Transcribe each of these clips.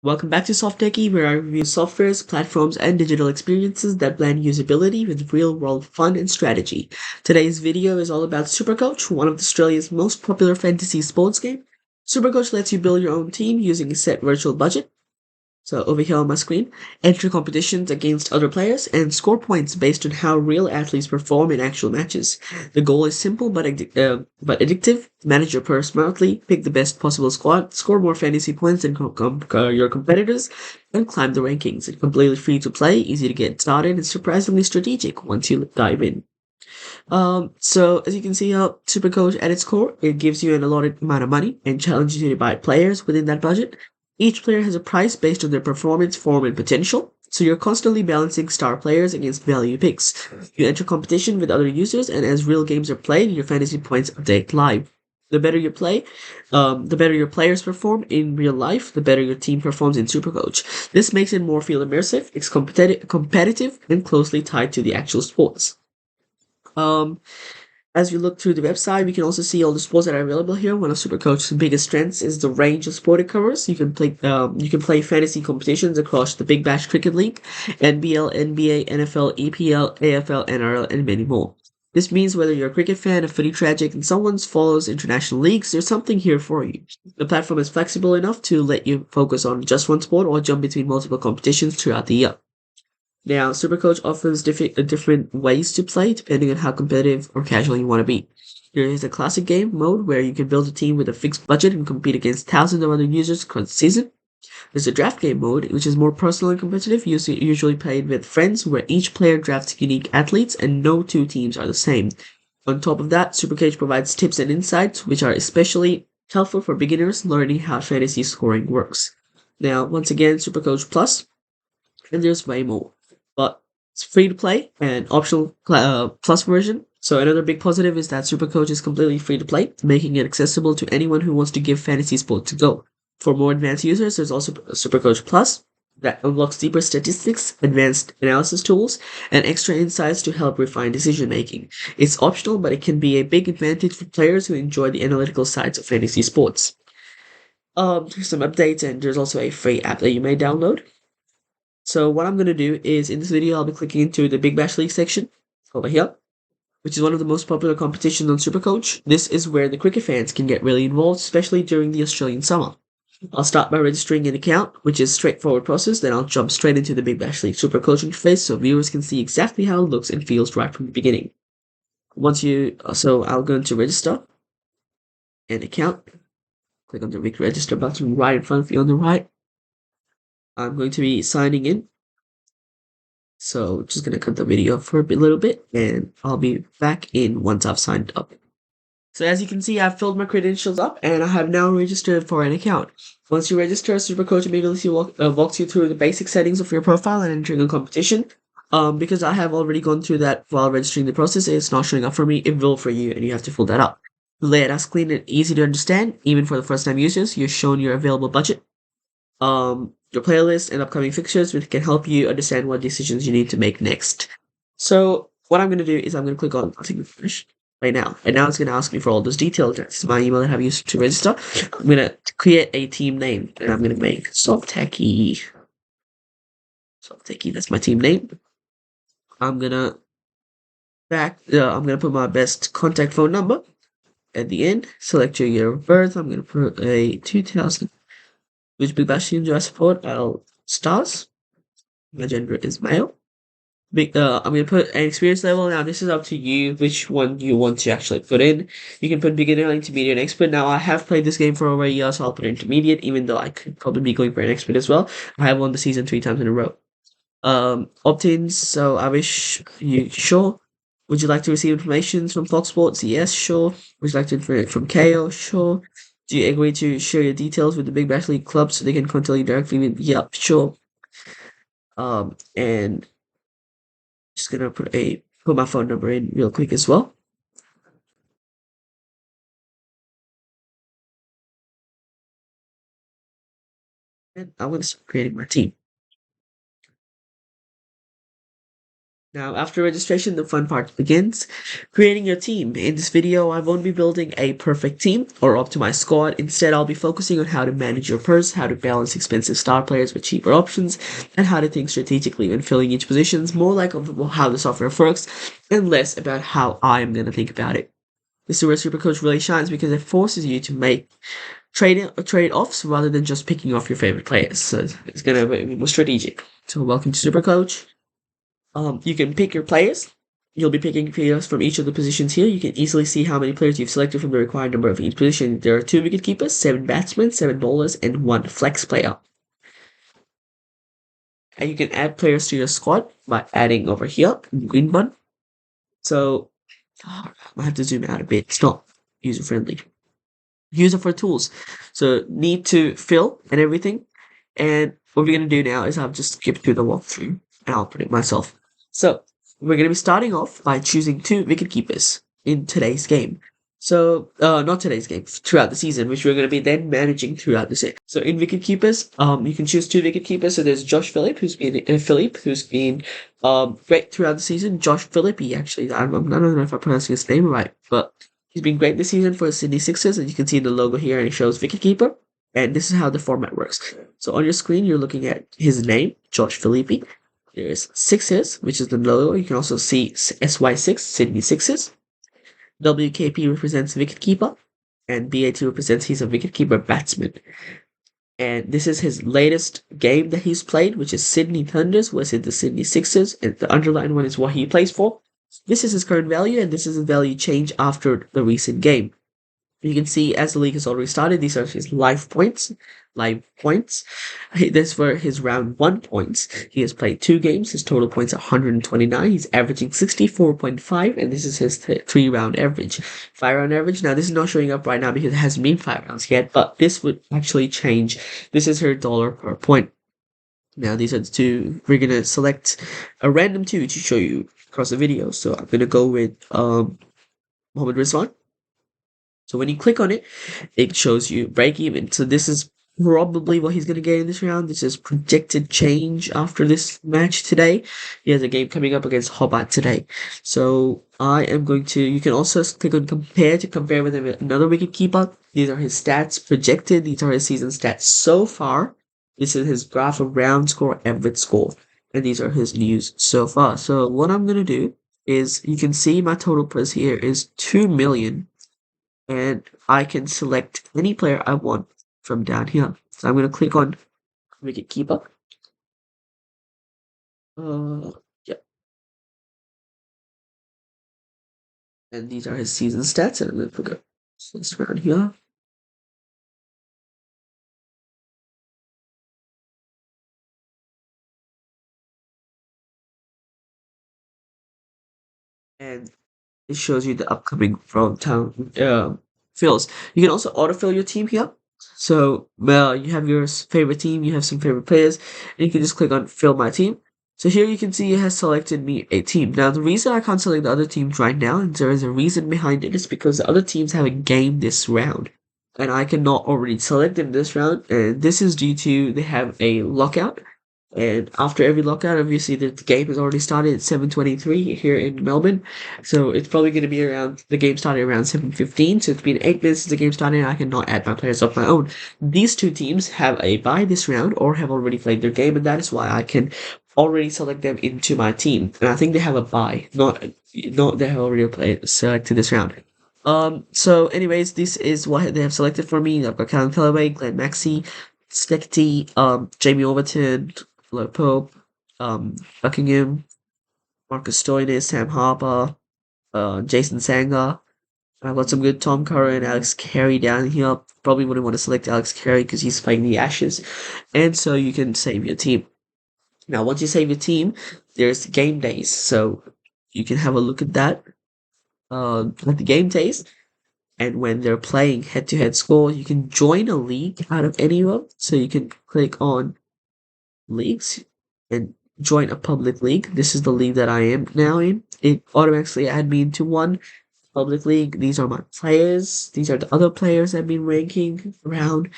Welcome back to Softechy, where I review softwares, platforms, and digital experiences that blend usability with real-world fun and strategy. Today's video is all about SuperCoach, one of Australia's most popular fantasy sports games. SuperCoach lets you build your own team using a set virtual budget. So over here on my screen, enter competitions against other players and score points based on how real athletes perform in actual matches. The goal is simple but addictive. Manage your purse smartly, pick the best possible squad, score more fantasy points than your competitors, and climb the rankings. It's completely free to play, easy to get started, and surprisingly strategic once you dive in. So as you can see, Supercoach at its core, it gives you an allotted amount of money and challenges you to buy players within that budget. Each player has a price based on their performance, form, and potential. So you're constantly balancing star players against value picks. You enter competition with other users, and as real games are played, your fantasy points update live. The better you play, the better your players perform in real life, the better your team performs in Supercoach. This makes it more feel immersive, it's competitive, and closely tied to the actual sports. Um, as we look through the website, we can also see all the sports that are available here. One of SuperCoach's biggest strengths is the range of sport it covers. You can play fantasy competitions across the Big Bash Cricket League, NBL, NBA, NFL, EPL, AFL, NRL, and many more. This means whether you're a cricket fan, a footy tragic, and someone follows international leagues, there's something here for you. The platform is flexible enough to let you focus on just one sport or jump between multiple competitions throughout the year. Now, Supercoach offers different ways to play depending on how competitive or casual you want to be. There is a classic game mode where you can build a team with a fixed budget and compete against thousands of other users across the season. There's a draft game mode, which is more personal and competitive, usually played with friends, where each player drafts unique athletes and no two teams are the same. On top of that, Supercoach provides tips and insights, which are especially helpful for beginners learning how fantasy scoring works. Now, once again, Supercoach Plus, and there's way more. But it's free to play and optional plus version. So another big positive is that Supercoach is completely free to play, making it accessible to anyone who wants to give fantasy sports a go. For more advanced users, there's also Supercoach Plus that unlocks deeper statistics, advanced analysis tools, and extra insights to help refine decision making. It's optional, but it can be a big advantage for players who enjoy the analytical sides of fantasy sports. There's some updates, and there's also a free app that you may download. So what I'm going to do is in this video, I'll be clicking into the Big Bash League section over here, which is one of the most popular competitions on Supercoach. This is where the cricket fans can get really involved, especially during the Australian summer. I'll start by registering an account, which is a straightforward process. Then I'll jump straight into the Big Bash League Supercoach interface so viewers can see exactly how it looks and feels right from the beginning. So I'll go into register an account. Click on the big register button right in front of you on the right. I'm going to be signing in. So just gonna cut the video for a little bit and I'll be back in once I've signed up. So as you can see, I've filled my credentials up and I have now registered for an account. Once you register, SuperCoach immediately walks you through the basic settings of your profile and entering a competition. Because I have already gone through that while registering the process, it's not showing up for me. It will for you and you have to fill that up. The layout is clean and easy to understand, even for the first time users. You're shown your available budget, your playlist and upcoming fixtures, which can help you understand what decisions you need to make next. So what I'm going to do is I'm going to click on finish right now. And now it's going to ask me for all those details. This is my email that I've used to register. I'm going to create a team name and I'm going to make Softechy. Softechy, that's my team name. I'm going to put my best contact phone number at the end. Select your year of birth. I'm going to put a 2000. Which Big Bash team do I support? Stars. My gender is male. I'm going to put an experience level. Now, this is up to you which one you want to actually put in. You can put beginner, intermediate, and expert. Now, I have played this game for over a year, so I'll put intermediate, even though I could probably be going for an expert as well. I have won the season 3 times in a row. Opt-ins, so I wish you, sure. Would you like to receive information from Fox Sports? Yes, sure. Would you like to information from KO? Sure. Do you agree to share your details with the Big Bash League club so they can contact you directly? Yep, sure. And just gonna put my phone number in real quick as well. And I'm gonna start creating my team. Now, after registration, the fun part begins. Creating your team. In this video, I won't be building a perfect team or optimized squad. Instead, I'll be focusing on how to manage your purse, how to balance expensive star players with cheaper options, and how to think strategically when filling each position. More like how the software works, and less about how I'm going to think about it. This is where SuperCoach really shines because it forces you to make trade-offs rather than just picking off your favorite players. So it's going to be more strategic. So welcome to SuperCoach. You can pick your players. You'll be picking players from each of the positions here. You can easily see how many players you've selected from the required number of each position. There are 2 wicket keepers, 7 batsmen, 7 bowlers, and 1 flex player. And you can add players to your squad by adding over here, the green button. So, I have to zoom out a bit. It's not user-friendly. User for tools. So, need to fill and everything. And what we're going to do now is I'll just skip through the walkthrough and I'll put it myself. So, we're going to be starting off by choosing 2 wicket keepers in today's game. So, not today's game, throughout the season, which we're going to be then managing throughout the season. So, in wicket keepers, you can choose 2 wicket keepers. So, there's Josh Philippe, who's been great throughout the season. Josh Philippe, actually, I don't know if I'm pronouncing his name right, but he's been great this season for the Sydney Sixers, and you can see the logo here, and it shows wicket keeper. And this is how the format works. So on your screen, you're looking at his name, Josh Philippe. There's Sixers, which is the logo. You can also see SY6, Sydney Sixers. WKP represents wicketkeeper, and BAT represents he's a wicketkeeper batsman. And this is his latest game that he's played, which is Sydney Thunders versus the Sydney Sixers, and the underlined one is what he plays for. This is his current value, and this is his value change after the recent game. You can see as the league has already started, these are his live points. This were his round 1 points. He has played 2 games. His total points are 129. He's averaging 64.5, and this is his 3-round average. 5-round average. Now, this is not showing up right now because it hasn't been 5 rounds yet, but this would actually change. This is her dollar per point. Now, these are the 2. We're going to select a random 2 to show you across the video. So I'm going to go with Mohammad Rizwan. So when you click on it, it shows you break even. So this is probably what he's going to get in this round. This is projected change after this match today. He has a game coming up against Hobart today. So I am going to, you can also click on compare to compare with another wicket keeper. These are his stats projected. These are his season stats so far. This is his graph of round score, average score. And these are his news so far. So what I'm going to do is, you can see my total price here is 2 million. And I can select any player I want from down here. So I'm going to click on wicket keeper. Yeah. And these are his season stats, and I'm going to put this around here. And it shows you the upcoming from town fills. You can also autofill your team here. So, you have your favorite team, you have some favorite players, and you can just click on fill my team. So here you can see it has selected me a team. Now, the reason I can't select the other teams right now, and there is a reason behind it, is because the other teams have a game this round. And I cannot already select them this round, and this is due to they have a lockout. And after every lockout, obviously the game has already started at 7:23 here in Melbourne. So it's probably going to be around, the game started around 7:15. So it's been 8 minutes since the game started, and I cannot add my players of my own. These 2 teams have a bye this round or have already played their game, and that is why I can already select them into my team. And I think they have a bye, not they have already selected this round. So anyways, this is what they have selected for me. I've got Callum Callaway, Glenn Maxey, Softechy, Jamie Overton, Flo Pope, Buckingham, Marcus Stoinis, Sam Harper, Jason Sangha. I've got some good Tom Curran, Alex Carey down here. Probably wouldn't want to select Alex Carey because he's playing the Ashes. And so you can save your team. Now, once you save your team, there's game days. So you can have a look at that. At the game days. And when they're playing head-to-head score, you can join a league out of any of them. So you can click on leagues and join a public league. This is the league that I am now in. It automatically add me into one public league. These are my players. These are the other players I've been ranking around,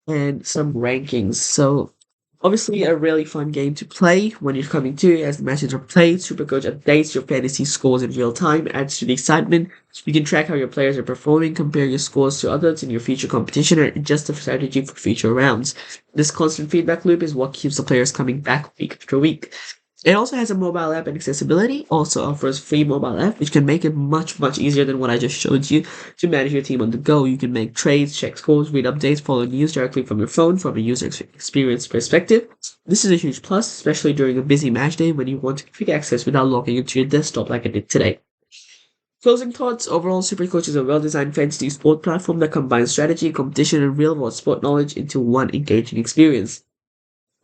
and some rankings. So Obviously, a really fun game to play when you're coming to as the matches are played. Supercoach updates your fantasy scores in real time, adds to the excitement. You can track how your players are performing, compare your scores to others in your future competition, and adjust the strategy for future rounds. This constant feedback loop is what keeps the players coming back week after week. It also has a mobile app and accessibility, also offers free mobile app, which can make it much easier than what I just showed you to manage your team on the go. You can make trades, check scores, read updates, follow news directly from your phone from a user experience perspective. This is a huge plus, especially during a busy match day when you want quick access without logging into your desktop like I did today. Closing thoughts, overall SuperCoach is a well-designed fantasy sport platform that combines strategy, competition, and real-world sport knowledge into one engaging experience.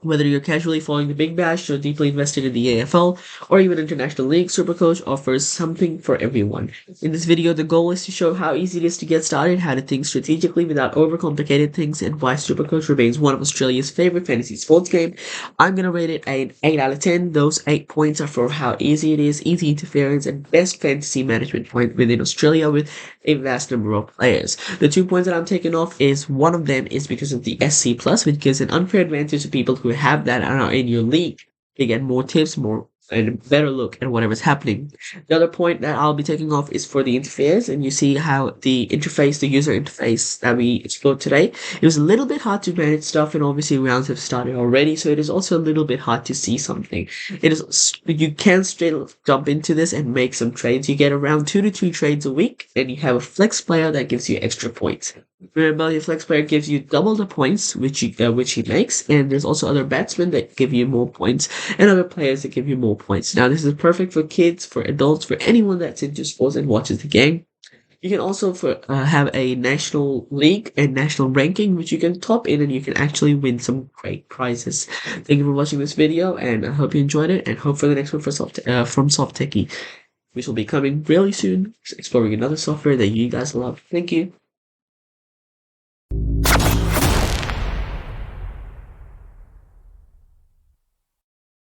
Whether you're casually following the Big Bash or deeply invested in the AFL or even international league, SuperCoach offers something for everyone. In this video, the goal is to show how easy it is to get started, how to think strategically without overcomplicated things, and why SuperCoach remains one of Australia's favorite fantasy sports game. I'm gonna rate it an 8 out of 10. Those 8 points are for how easy it is, easy interference, and best fantasy management point within Australia with a vast number of players. The 2 points that I'm taking off is one of them is because of the SC Plus, which gives an unfair advantage to people who have that and are in your league. They get more tips, more and a better look at whatever's happening. The other point that I'll be taking off is for the interface, and you see how the interface, the user interface that we explored today, it was a little bit hard to manage stuff, and obviously rounds have started already, so it is also a little bit hard to see something. It is you can straight jump into this and make some trades. You get around 2 to 3 trades a week, and you have a flex player that gives you extra points. Remember, your flex player gives you double the points which he makes, and there's also other batsmen that give you more points, and other players that give you more points. Now, this is perfect for kids, for adults, for anyone that's into sports and watches the game. You can also have a national league and national ranking, which you can top in, and you can actually win some great prizes. Thank you for watching this video, and I hope you enjoyed it, and hope for the next one from Softechy, which will be coming really soon, exploring another software that you guys love. Thank you.